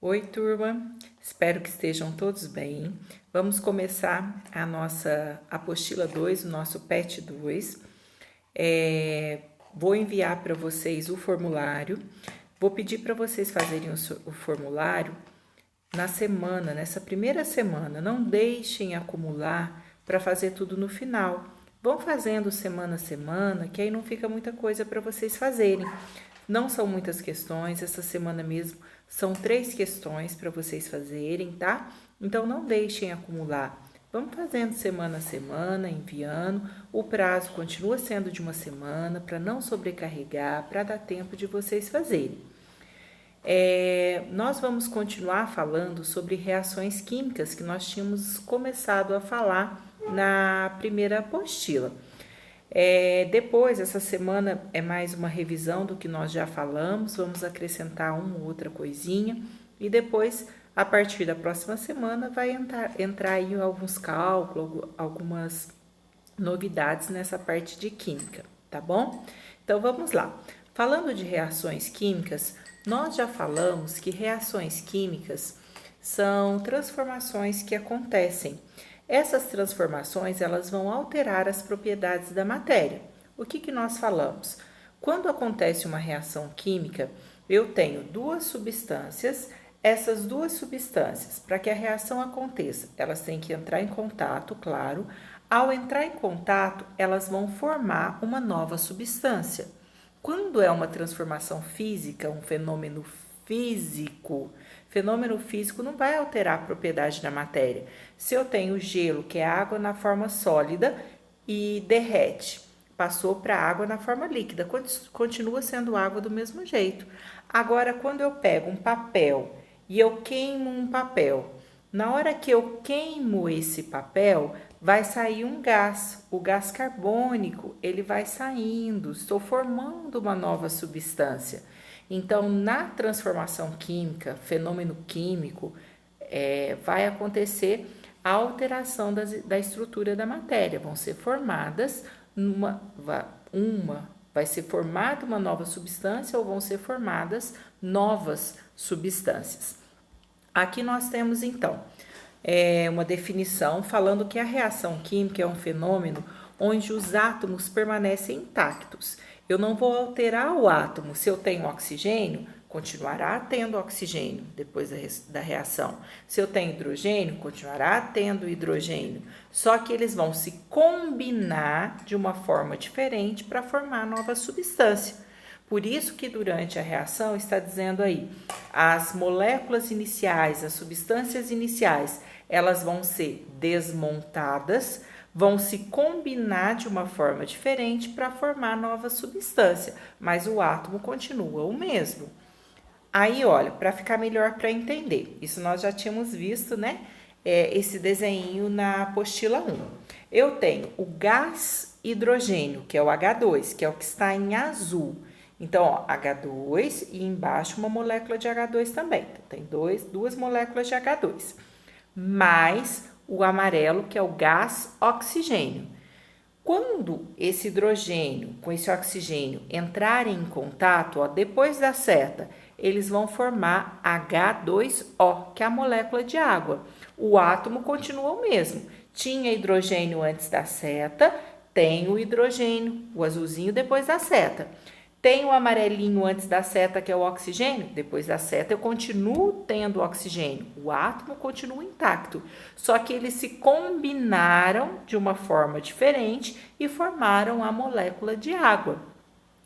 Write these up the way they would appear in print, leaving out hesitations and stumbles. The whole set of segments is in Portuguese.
Oi, turma. Espero que estejam todos bem. Vamos começar a nossa apostila 2, o nosso PET 2. Vou enviar para vocês o formulário. Vou pedir para vocês fazerem o formulário na semana, nessa primeira semana. Não deixem acumular para fazer tudo no final. Vão fazendo semana a semana, que aí não fica muita coisa para vocês fazerem. Não são muitas questões, essa semana mesmo são 3 questões para vocês fazerem, tá? Então não deixem acumular. Vamos fazendo semana a semana, enviando. O prazo continua sendo de uma semana para não sobrecarregar, para dar tempo de vocês fazerem. Nós vamos continuar falando sobre reações químicas que nós tínhamos começado a falar na primeira apostila. Depois, essa semana é mais uma revisão do que nós já falamos, vamos acrescentar uma ou outra coisinha e depois, a partir da próxima semana, vai entrar aí alguns cálculos, algumas novidades nessa parte de química, tá bom? Então, vamos lá. Falando de reações químicas, nós já falamos que reações químicas são transformações que acontecem. Essas transformações, elas vão alterar as propriedades da matéria. O que nós falamos? Quando acontece uma reação química, eu tenho duas substâncias. Essas duas substâncias, para que a reação aconteça, elas têm que entrar em contato, claro. Ao entrar em contato, elas vão formar uma nova substância. Quando é uma transformação física, um fenômeno físico não vai alterar a propriedade da matéria. Se eu tenho gelo, que é água na forma sólida e derrete, passou para água na forma líquida, continua sendo água do mesmo jeito. Agora, quando eu pego um papel e eu queimo um papel, na hora que eu queimo esse papel, vai sair um gás, o gás carbônico, ele vai saindo, estou formando uma nova substância. Então, na transformação química, fenômeno químico, vai acontecer a alteração da estrutura da matéria. Vão ser formadas vai ser formada uma nova substância ou vão ser formadas novas substâncias. Aqui nós temos, então, uma definição falando que a reação química é um fenômeno onde os átomos permanecem intactos. Eu não vou alterar o átomo. Se eu tenho oxigênio, continuará tendo oxigênio depois da reação. Se eu tenho hidrogênio, continuará tendo hidrogênio. Só que eles vão se combinar de uma forma diferente para formar nova substância. Por isso que durante a reação está dizendo aí, as moléculas iniciais, as substâncias iniciais, elas vão ser desmontadas, vão se combinar de uma forma diferente para formar nova substância, mas o átomo continua o mesmo. Aí, olha, para ficar melhor para entender, isso nós já tínhamos visto, né? Esse desenho na apostila 1. Eu tenho o gás hidrogênio, que é o H2, que é o que está em azul. Então, ó, H2 e embaixo uma molécula de H2 também. Então, tem duas moléculas de H2. Mais o amarelo, que é o gás oxigênio. Quando esse hidrogênio com esse oxigênio entrarem em contato, ó, depois da seta, eles vão formar H2O, que é a molécula de água. O átomo continua o mesmo. Tinha hidrogênio antes da seta, tem o hidrogênio, o azulzinho depois da seta. Tem o amarelinho antes da seta, que é o oxigênio. Depois da seta, eu continuo tendo oxigênio. O átomo continua intacto. Só que eles se combinaram de uma forma diferente e formaram a molécula de água.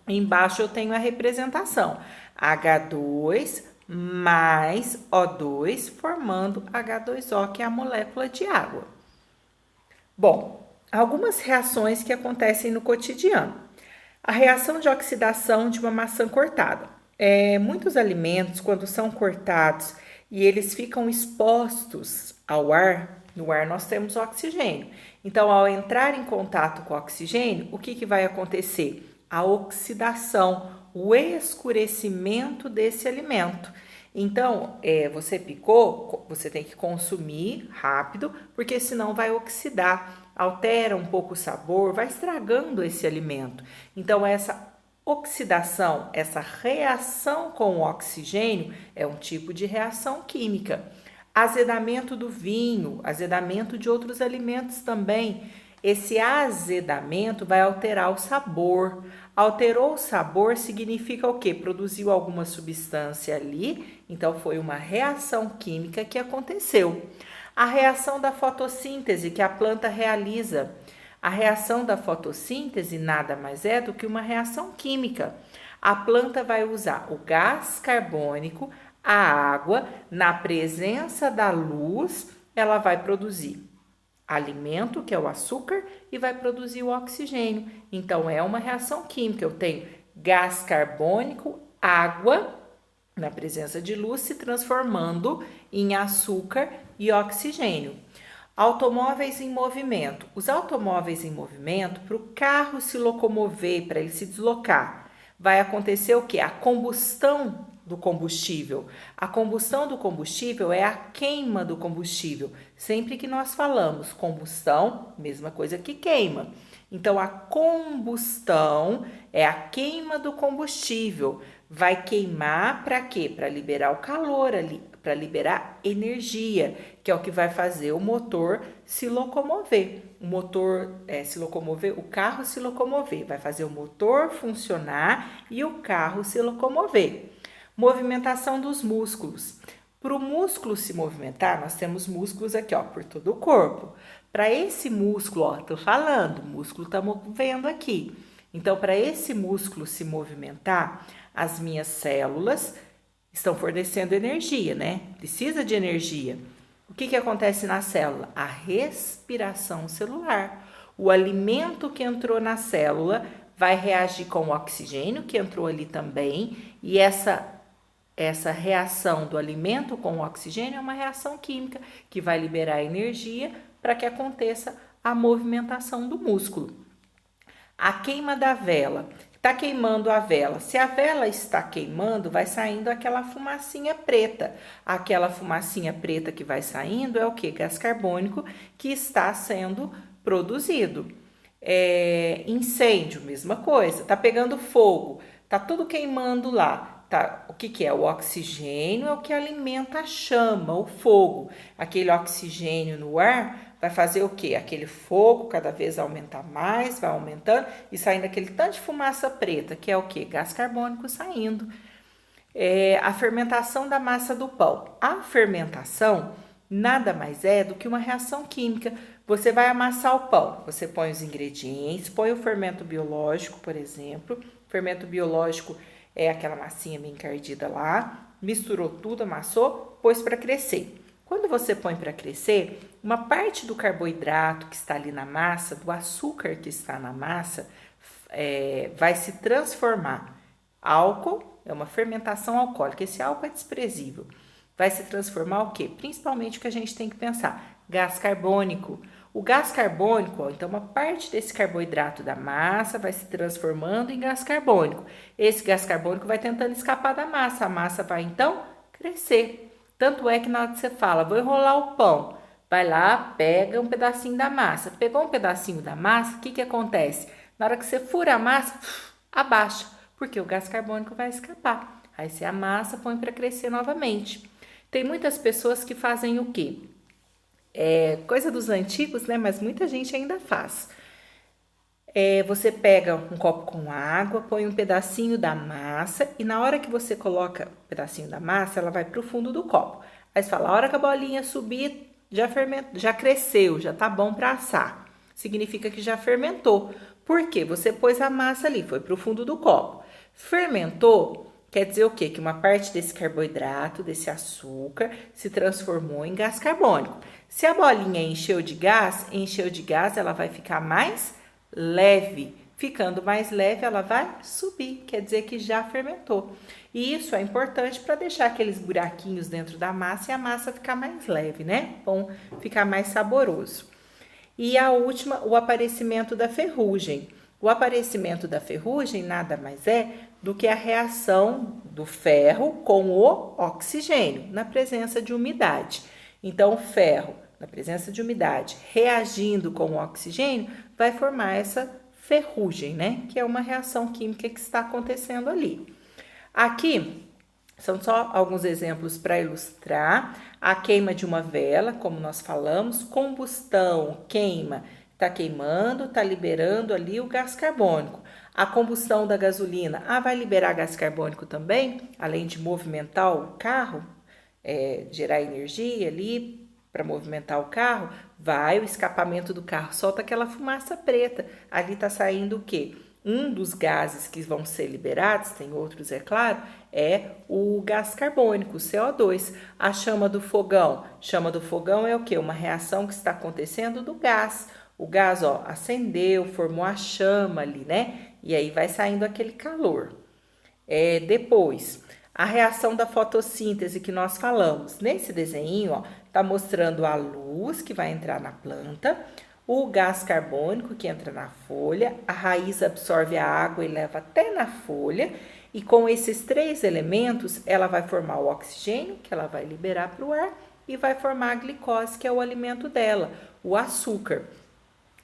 Embaixo eu tenho a representação. H2 mais O2 formando H2O, que é a molécula de água. Bom, algumas reações que acontecem no cotidiano. A reação de oxidação de uma maçã cortada. Muitos alimentos, quando são cortados e eles ficam expostos ao ar, no ar nós temos oxigênio. Então, ao entrar em contato com o oxigênio, o que vai acontecer? A oxidação, o escurecimento desse alimento. Então, você picou, você tem que consumir rápido, porque senão vai oxidar, altera um pouco o sabor, vai estragando esse alimento. Então, essa Oxidação, essa reação com o oxigênio, é um tipo de reação química. Azedamento do vinho, azedamento de outros alimentos também. Esse azedamento vai alterar o sabor. Alterou o sabor significa o quê? Produziu alguma substância ali, então foi uma reação química que aconteceu. A reação da fotossíntese que a planta realiza. A reação da fotossíntese nada mais é do que uma reação química. A planta vai usar o gás carbônico, a água, na presença da luz, ela vai produzir alimento, que é o açúcar, e vai produzir o oxigênio. Então, é uma reação química. Eu tenho gás carbônico, água, na presença de luz, se transformando em açúcar e oxigênio. Automóveis em movimento. Os automóveis em movimento, para o carro se locomover, para ele se deslocar, vai acontecer o quê? A combustão do combustível. A combustão do combustível é a queima do combustível. Sempre que nós falamos combustão, mesma coisa que queima. Então, a combustão é a queima do combustível. Vai queimar para quê? Para liberar o calor ali, para liberar energia, que é o que vai fazer o motor se locomover. O motor se locomover, o carro se locomover, vai fazer o motor funcionar e o carro se locomover. Movimentação dos músculos. Para o músculo se movimentar, nós temos músculos aqui, ó, por todo o corpo. Para esse músculo, ó, tô falando, o músculo tá movendo aqui. Então, para esse músculo se movimentar, as minhas células estão fornecendo energia, né? Precisa de energia. O que acontece na célula? A respiração celular. O alimento que entrou na célula vai reagir com o oxigênio que entrou ali também, e essa reação do alimento com o oxigênio é uma reação química que vai liberar energia para que aconteça a movimentação do músculo. A queima da vela. Está queimando a vela. Se a vela está queimando, vai saindo aquela fumacinha preta. Aquela fumacinha preta que vai saindo é o que? Gás carbônico que está sendo produzido. Incêndio, mesma coisa. Está pegando fogo. Está tudo queimando lá. Tá, o que é? O oxigênio é o que alimenta a chama, o fogo. Aquele oxigênio no ar vai fazer o quê? Aquele fogo cada vez aumentar mais, vai aumentando e saindo aquele tanto de fumaça preta, que é o quê? Gás carbônico saindo. A fermentação da massa do pão. A fermentação nada mais é do que uma reação química. Você vai amassar o pão, você põe os ingredientes, põe o fermento biológico, por exemplo. O fermento biológico é aquela massinha bem encardida lá, misturou tudo, amassou, pôs para crescer. Quando você põe para crescer, uma parte do carboidrato que está ali na massa, do açúcar que está na massa, vai se transformar. Álcool é uma fermentação alcoólica, esse álcool é desprezível. Vai se transformar o quê? Principalmente o que a gente tem que pensar, gás carbônico. O gás carbônico, então uma parte desse carboidrato da massa vai se transformando em gás carbônico. Esse gás carbônico vai tentando escapar da massa, a massa vai então crescer. Tanto é que na hora que você fala, vou enrolar o pão, vai lá, pega um pedacinho da massa. Pegou um pedacinho da massa, o que acontece? Na hora que você fura a massa, abaixa, porque o gás carbônico vai escapar. Aí você amassa, põe para crescer novamente. Tem muitas pessoas que fazem o quê? Coisa dos antigos, né? Mas muita gente ainda faz. Você pega um copo com água, põe um pedacinho da massa e na hora que você coloca o pedacinho da massa, ela vai para o fundo do copo. Aí você fala, a hora que a bolinha subir, já cresceu, já tá bom para assar. Significa que já fermentou. Por quê? Você pôs a massa ali, foi para o fundo do copo. Fermentou, quer dizer o quê? Que uma parte desse carboidrato, desse açúcar, se transformou em gás carbônico. Se a bolinha encheu de gás, ela vai ficar mais leve. Ficando mais leve, ela vai subir, quer dizer que já fermentou. E isso é importante para deixar aqueles buraquinhos dentro da massa e a massa ficar mais leve, né? Bom, ficar mais saboroso. E a última, o aparecimento da ferrugem. O aparecimento da ferrugem nada mais é do que a reação do ferro com o oxigênio na presença de umidade. Então, o ferro, na presença de umidade, reagindo com o oxigênio, vai formar essa ferrugem, né? Que é uma reação química que está acontecendo ali. Aqui são só alguns exemplos para ilustrar. A queima de uma vela, como nós falamos, combustão, queima, está queimando, está liberando ali o gás carbônico. A combustão da gasolina, vai liberar gás carbônico também, além de movimentar o carro, gerar energia ali para movimentar o carro, o escapamento do carro solta aquela fumaça preta. Ali está saindo o quê? Um dos gases que vão ser liberados, tem outros, é claro, é o gás carbônico, o CO2. A chama do fogão é o quê? Uma reação que está acontecendo do gás. O gás, acendeu, formou a chama ali, né? E aí vai saindo aquele calor. Depois, a reação da fotossíntese que nós falamos. Nesse desenho, tá mostrando a luz que vai entrar na planta, o gás carbônico que entra na folha, a raiz absorve a água e leva até na folha, e com esses 3 elementos, ela vai formar o oxigênio, que ela vai liberar para o ar, e vai formar a glicose, que é o alimento dela, o açúcar.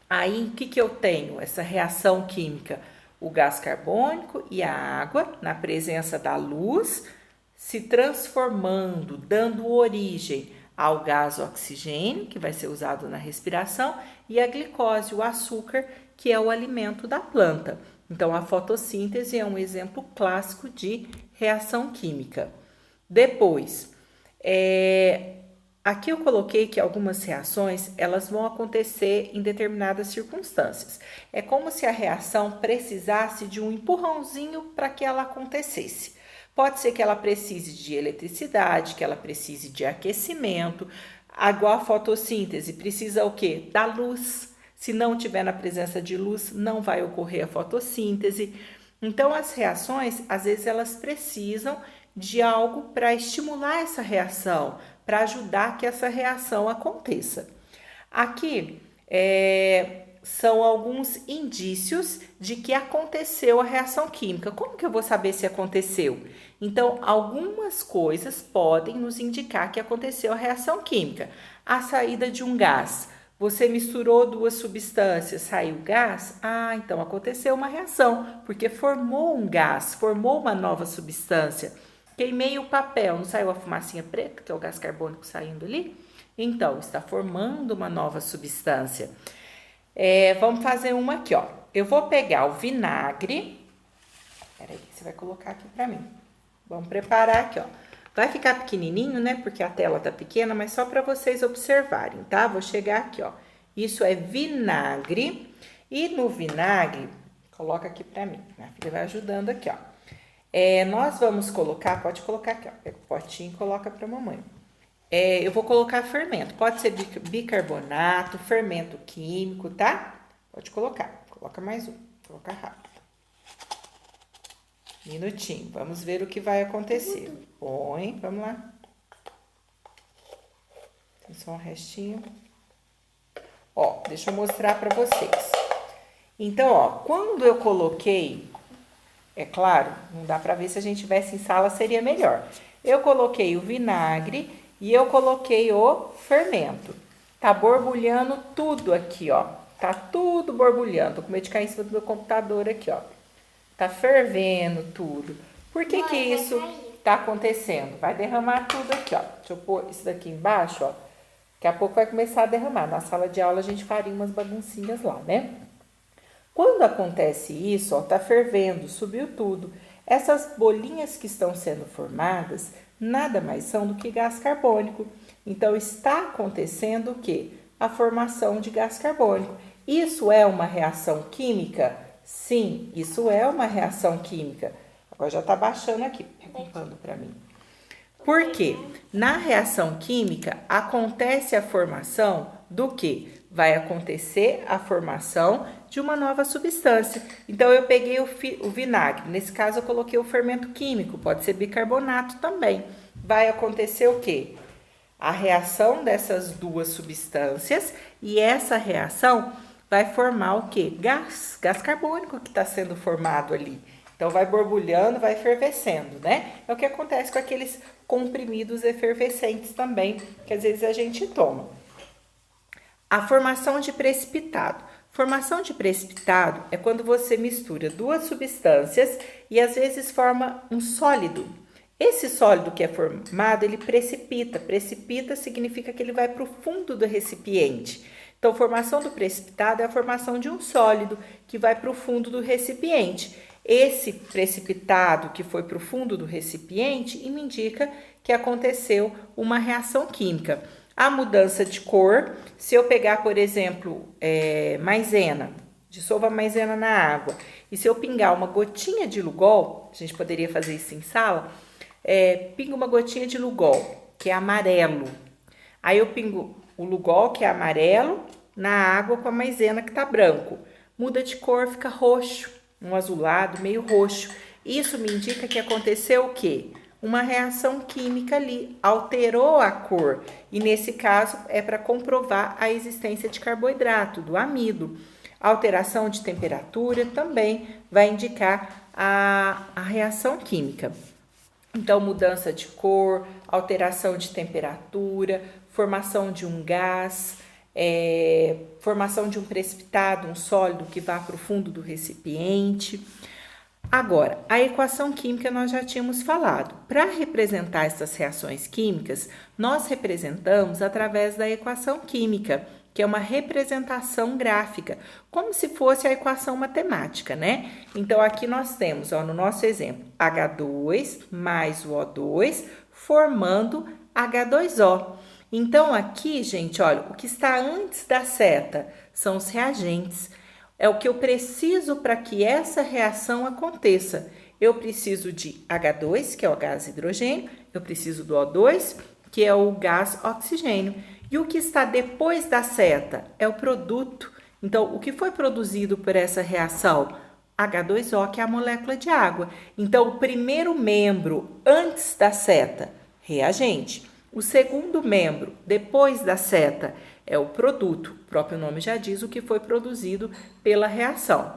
Aí, o que eu tenho? Essa reação química, o gás carbônico e a água, na presença da luz, se transformando, dando origem ao gás oxigênio, que vai ser usado na respiração, e a glicose, o açúcar, que é o alimento da planta. Então, a fotossíntese é um exemplo clássico de reação química. Depois, aqui eu coloquei que algumas reações, elas vão acontecer em determinadas circunstâncias. É como se a reação precisasse de um empurrãozinho para que ela acontecesse. Pode ser que ela precise de eletricidade, que ela precise de aquecimento. Igual a fotossíntese, precisa o quê? Da luz. Se não tiver na presença de luz, não vai ocorrer a fotossíntese. Então, as reações, às vezes, elas precisam de algo para estimular essa reação, para ajudar que essa reação aconteça. Aqui são alguns indícios de que aconteceu a reação química. Como que eu vou saber se aconteceu? Então, algumas coisas podem nos indicar que aconteceu a reação química. A saída de um gás. Você misturou 2 substâncias, saiu gás? Então aconteceu uma reação, porque formou um gás, formou uma nova substância. Queimei o papel, não saiu a fumacinha preta, que é o gás carbônico saindo ali? Então, está formando uma nova substância. Vamos fazer uma aqui, ó. Eu vou pegar o vinagre. Peraí, você vai colocar aqui pra mim. Vamos preparar aqui, ó. Vai ficar pequenininho, né? Porque a tela tá pequena, mas só para vocês observarem, tá? Vou chegar aqui, ó. Isso é vinagre. E no vinagre, coloca aqui pra mim. Minha filha vai ajudando aqui, ó. Nós vamos colocar, pode colocar aqui, ó. Pega o potinho e coloca pra mamãe. Eu vou colocar fermento. Pode ser bicarbonato, fermento químico, tá? Pode colocar. Coloca mais um. Coloca rápido. Minutinho. Vamos ver o que vai acontecer. Põe, vamos lá. Tem só um restinho. Ó, deixa eu mostrar pra vocês. Então, ó, quando eu coloquei, é claro, não dá pra ver, se a gente tivesse em sala seria melhor. Eu coloquei o vinagre e eu coloquei o fermento. Tá borbulhando tudo aqui, ó. Tá tudo borbulhando. Tô com medo de cair em cima do meu computador aqui, ó. Tá fervendo tudo. Por que que isso tá acontecendo? Vai derramar tudo aqui, ó. Deixa eu pôr isso daqui embaixo, ó. Daqui a pouco vai começar a derramar. Na sala de aula a gente faria umas baguncinhas lá, né? Quando acontece isso, ó, tá fervendo, subiu tudo. Essas bolinhas que estão sendo formadas nada mais são do que gás carbônico. Então, está acontecendo o quê? A formação de gás carbônico. Isso é uma reação química? Sim, isso é uma reação química. Agora já tá baixando aqui, pega um pano para mim. Por quê? Na reação química, acontece a formação do quê? Vai acontecer a formação de uma nova substância. Então, eu peguei o vinagre. Nesse caso, eu coloquei o fermento químico. Pode ser bicarbonato também. Vai acontecer o quê? A reação dessas 2 substâncias. E essa reação vai formar o quê? Gás carbônico que está sendo formado ali. Então, vai borbulhando, vai efervescendo, né? É o que acontece com aqueles comprimidos efervescentes também, que às vezes a gente toma. A formação de precipitado. Formação de precipitado é quando você mistura duas substâncias e às vezes forma um sólido. Esse sólido que é formado, ele precipita. Precipita significa que ele vai para o fundo do recipiente. Então, formação do precipitado é a formação de um sólido que vai para o fundo do recipiente. Esse precipitado que foi para o fundo do recipiente me indica que aconteceu uma reação química. A mudança de cor, se eu pegar, por exemplo, maisena, dissolva a maisena na água, e se eu pingar uma gotinha de Lugol, a gente poderia fazer isso em sala, pingo uma gotinha de Lugol, que é amarelo. Aí eu pingo o Lugol, que é amarelo, na água com a maisena, que tá branco. Muda de cor, fica roxo, um azulado, meio roxo. Isso me indica que aconteceu o quê? Uma reação química ali, alterou a cor. E nesse caso é para comprovar a existência de carboidrato, do amido. A alteração de temperatura também vai indicar a reação química. Então, mudança de cor, alteração de temperatura, formação de um gás, formação de um precipitado, um sólido que vá para o fundo do recipiente. Agora, a equação química nós já tínhamos falado. Para representar essas reações químicas, nós representamos através da equação química, que é uma representação gráfica, como se fosse a equação matemática, né? Então, aqui nós temos, no nosso exemplo, H2 mais o O2 formando H2O. Então, aqui, gente, olha, o que está antes da seta são os reagentes. É o que eu preciso para que essa reação aconteça. Eu preciso de H2, que é o gás hidrogênio, eu preciso do O2, que é o gás oxigênio. E o que está depois da seta é o produto. Então, o que foi produzido por essa reação? H2O, que é a molécula de água. Então, o primeiro membro antes da seta, reagente. O segundo membro depois da seta é o produto. O próprio nome já diz o que foi produzido pela reação.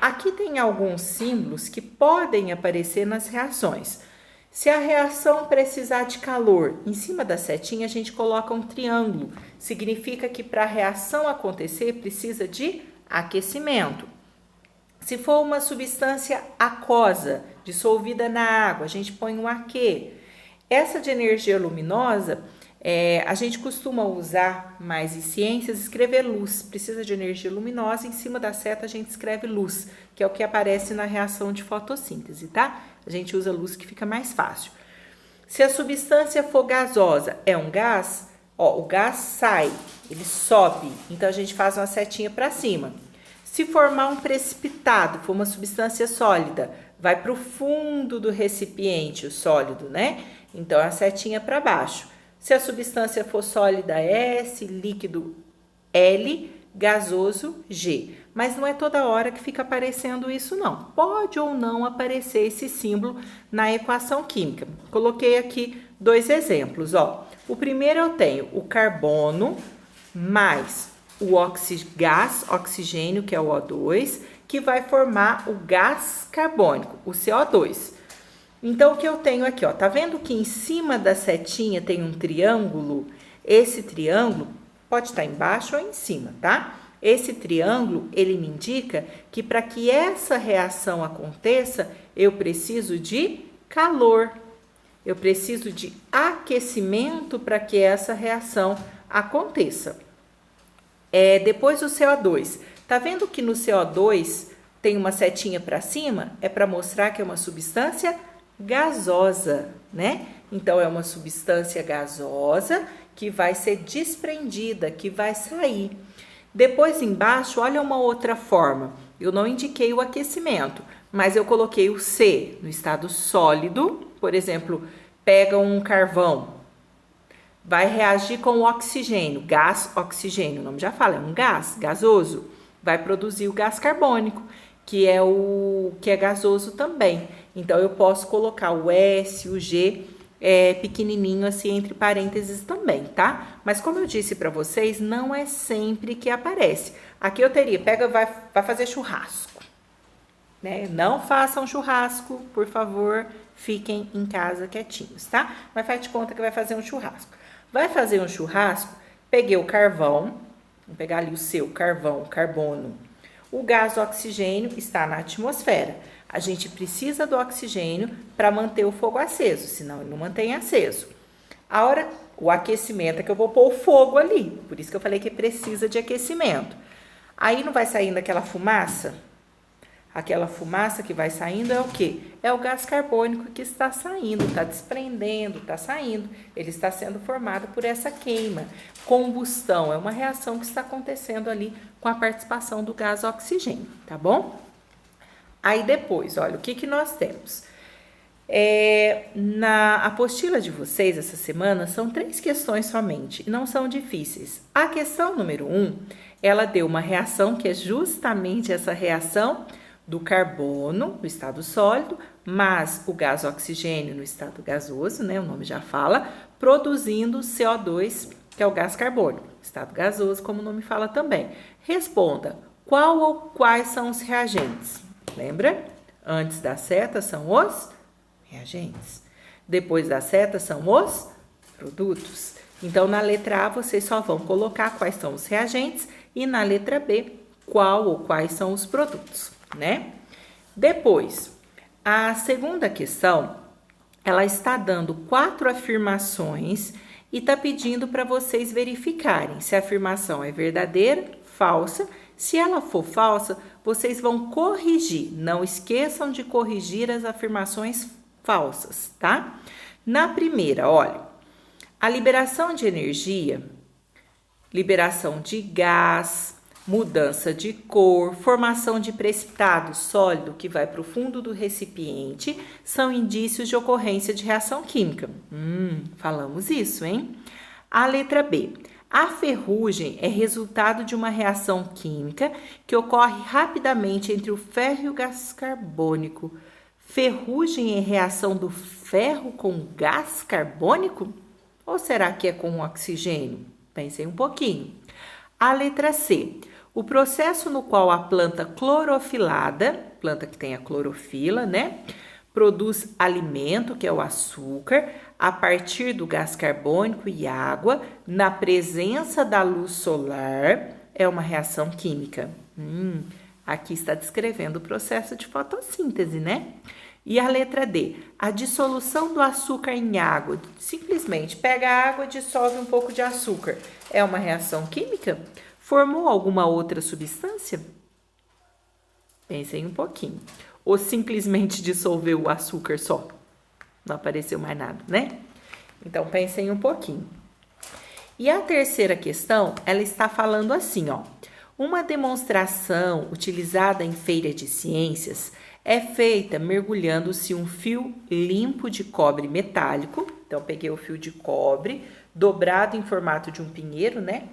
Aqui tem alguns símbolos que podem aparecer nas reações. Se a reação precisar de calor, em cima da setinha a gente coloca um triângulo. Significa que para a reação acontecer precisa de aquecimento. Se for uma substância aquosa, dissolvida na água, a gente põe um Aq. Essa de energia luminosa, a gente costuma usar mais em ciências, escrever luz. Precisa de energia luminosa, em cima da seta a gente escreve luz, que é o que aparece na reação de fotossíntese, tá? A gente usa luz que fica mais fácil. Se a substância for gasosa, é um gás, o gás sai, ele sobe, então a gente faz uma setinha para cima. Se formar um precipitado, for uma substância sólida, vai para o fundo do recipiente, o sólido, né? Então, a setinha para baixo. Se a substância for sólida, S, líquido, L, gasoso, G. Mas não é toda hora que fica aparecendo isso, não. Pode ou não aparecer esse símbolo na equação química. Coloquei aqui 2 exemplos, O primeiro eu tenho o carbono mais o gás oxigênio, que é o O2, que vai formar o gás carbônico, o CO2. Então, o que eu tenho aqui, tá vendo que em cima da setinha tem um triângulo? Esse triângulo pode estar embaixo ou em cima, tá? Esse triângulo, ele me indica que para que essa reação aconteça, eu preciso de calor. Eu preciso de aquecimento para que essa reação aconteça. Depois o CO2. Tá vendo que no CO2 tem uma setinha para cima? É para mostrar que é uma substância gasosa, né? Então, é uma substância gasosa que vai ser desprendida, que vai sair. Depois, embaixo, olha uma outra forma. Eu não indiquei o aquecimento, mas eu coloquei o C no estado sólido. Por exemplo, pega um carvão, vai reagir com o oxigênio, gás oxigênio, o nome já fala, é um gás gasoso. Vai produzir o gás carbônico, que é gasoso também. Então, eu posso colocar o S, o G, pequenininho assim entre parênteses também, tá? Mas como eu disse para vocês, não é sempre que aparece. Aqui eu teria, vai fazer churrasco, né? Não façam churrasco, por favor, fiquem em casa quietinhos, tá? Mas faz de conta que vai fazer um churrasco. Vai fazer um churrasco, peguei o carvão, Vamos pegar ali o seu carvão, carbono. O gás oxigênio está na atmosfera. A gente precisa do oxigênio para manter o fogo aceso, senão ele não mantém aceso. A hora, o aquecimento é que eu vou pôr o fogo ali, por isso que eu falei que precisa de aquecimento. Aí não vai saindo aquela fumaça? Aquela fumaça que vai saindo é o quê? É o gás carbônico que está saindo, está desprendendo, está saindo. Ele está sendo formado por essa queima. Combustão é uma reação que está acontecendo ali com a participação do gás oxigênio, tá bom? Aí depois, olha, o que nós temos? Na apostila de vocês essa semana são 3 questões somente, e não são difíceis. A questão número 1, ela deu uma reação que é justamente essa reação do carbono no estado sólido, mas o gás oxigênio no estado gasoso, né? O nome já fala, produzindo CO2, que é o gás carbônico, estado gasoso, como o nome fala também. Responda, qual ou quais são os reagentes? Lembra? Antes da seta são os reagentes. Depois da seta são os produtos. Então, na letra A, vocês só vão colocar quais são os reagentes e na letra B, qual ou quais são os produtos, né? Depois, a segunda questão, ela está dando 4 afirmações e está pedindo para vocês verificarem se a afirmação é verdadeira, falsa. Se ela for falsa, vocês vão corrigir. Não esqueçam de corrigir as afirmações falsas, tá? Na primeira, olha, a liberação de energia, liberação de gás, mudança de cor, formação de precipitado sólido que vai para o fundo do recipiente, são indícios de ocorrência de reação química. Falamos isso, hein? A letra B. A ferrugem é resultado de uma reação química que ocorre rapidamente entre o ferro e o gás carbônico. Ferrugem é reação do ferro com gás carbônico? Ou será que é com oxigênio? Pensem um pouquinho. A letra C. O processo no qual a planta clorofilada, planta que tem a clorofila, né? Produz alimento, que é o açúcar, a partir do gás carbônico e água, na presença da luz solar, é uma reação química. Aqui está descrevendo o processo de fotossíntese, né? E a letra D, a dissolução do açúcar em água, simplesmente pega a água e dissolve um pouco de açúcar, é uma reação química? Formou alguma outra substância? Pensem um pouquinho. Ou simplesmente dissolveu o açúcar só? Não apareceu mais nada, né? Então, pensem um pouquinho. E a terceira questão, ela está falando assim, ó. Uma demonstração utilizada em feira de ciências é feita mergulhando-se um fio limpo de cobre metálico. Então, peguei o fio de cobre, dobrado em formato de um pinheiro, né?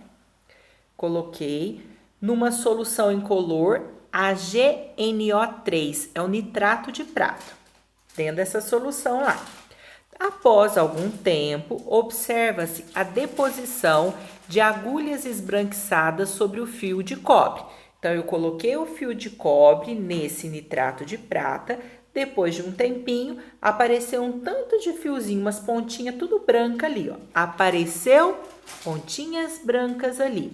Coloquei numa solução incolor AgNO3, é o nitrato de prata, dentro dessa solução lá. Após algum tempo, observa-se a deposição de agulhas esbranquiçadas sobre o fio de cobre. Então, eu coloquei o fio de cobre nesse nitrato de prata. Depois de um tempinho, apareceu um tanto de fiozinho, umas pontinhas tudo branca ali, ó. Apareceu pontinhas brancas ali,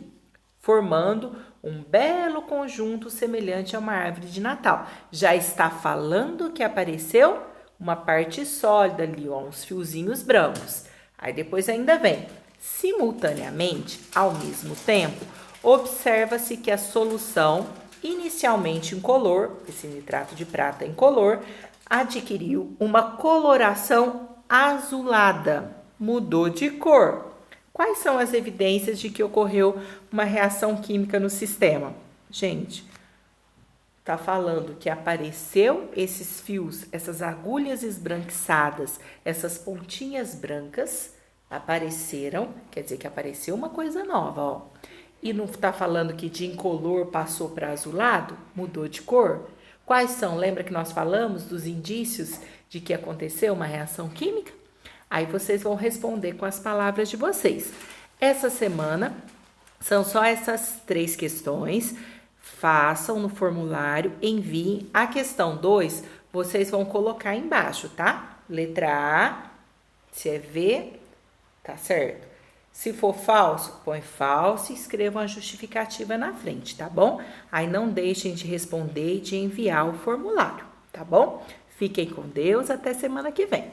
formando um belo conjunto semelhante a uma árvore de Natal. Já está falando que apareceu uma parte sólida ali, ó, uns fiozinhos brancos. Aí depois ainda vem, simultaneamente, ao mesmo tempo, observa-se que a solução, inicialmente incolor, esse nitrato de prata incolor, adquiriu uma coloração azulada, mudou de cor. Quais são as evidências de que ocorreu uma reação química no sistema? Gente, está falando que apareceu esses fios, essas agulhas esbranquiçadas, essas pontinhas brancas apareceram, quer dizer que apareceu uma coisa nova, ó. E não está falando que de incolor passou para azulado, mudou de cor? Quais são? Lembra que nós falamos dos indícios de que aconteceu uma reação química? Aí vocês vão responder com as palavras de vocês. Essa semana são só essas 3 questões. Façam no formulário, enviem. A questão 2, vocês vão colocar embaixo, tá? Letra A, se é V, tá certo. Se for falso, põe falso e escreva uma justificativa na frente, tá bom? Aí não deixem de responder e de enviar o formulário, tá bom? Fiquem com Deus, até semana que vem.